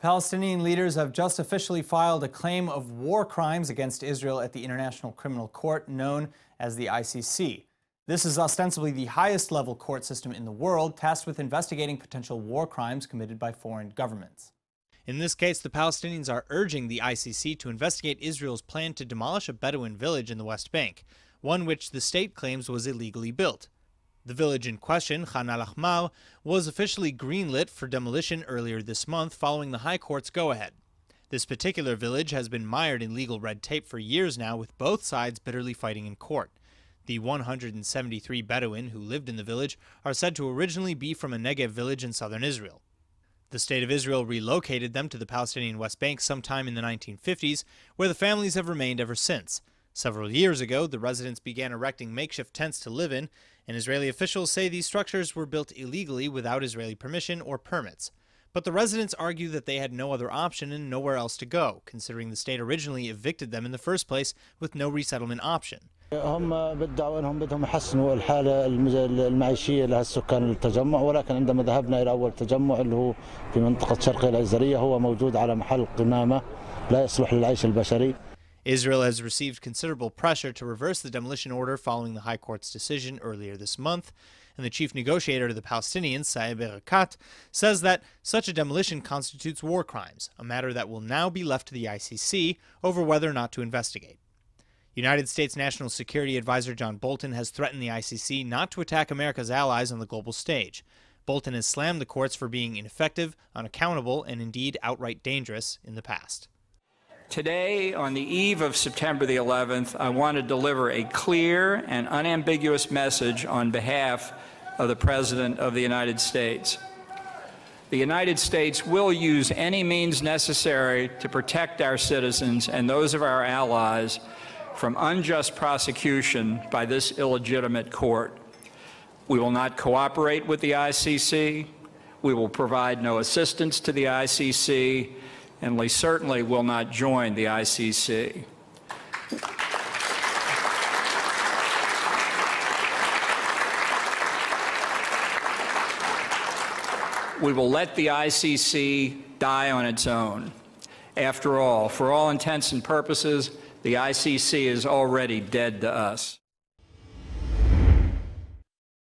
Palestinian leaders have just officially filed a claim of war crimes against Israel at the International Criminal Court, known as the ICC. This is ostensibly the highest level court system in the world, tasked with investigating potential war crimes committed by foreign governments. In this case, the Palestinians are urging the ICC to investigate Israel's plan to demolish a Bedouin village in the West Bank, one which the state claims was illegally built. The village in question, Khan al-Ahmar, was officially greenlit for demolition earlier this month following the High Court's go-ahead. This particular village has been mired in legal red tape for years now, with both sides bitterly fighting in court. The 173 Bedouin who lived in the village are said to originally be from a Negev village in southern Israel. The State of Israel relocated them to the Palestinian West Bank sometime in the 1950s, where the families have remained ever since. Several years ago, the residents began erecting makeshift tents to live in, and Israeli officials say these structures were built illegally without Israeli permission or permits. But the residents argue that they had no other option and nowhere else to go, considering the state originally evicted them in the first place with no resettlement option. هم بدعوا انهم بدهم يحسنوا الحاله المعيشيه لهالسكان التجمع، ولكن عندما ذهبنا الى اول تجمع اللي هو في منطقه شرقي العزريه هو موجود على محل قمامه لا يصلح للعيش البشري. Israel has received considerable pressure to reverse the demolition order following the High Court's decision earlier this month, and the chief negotiator to the Palestinians, Saeb Erekat, says that such a demolition constitutes war crimes, a matter that will now be left to the ICC over whether or not to investigate. United States National Security Advisor John Bolton has threatened the ICC not to attack America's allies on the global stage. Bolton has slammed the courts for being ineffective, unaccountable, and indeed outright dangerous in the past. Today, on the eve of September the 11th, I want to deliver a clear and unambiguous message on behalf of the President of the United States. The United States will use any means necessary to protect our citizens and those of our allies from unjust prosecution by this illegitimate court. We will not cooperate with the ICC. We will provide no assistance to the ICC. And we certainly will not join the ICC. We will let the ICC die on its own. After all, for all intents and purposes, the ICC is already dead to us.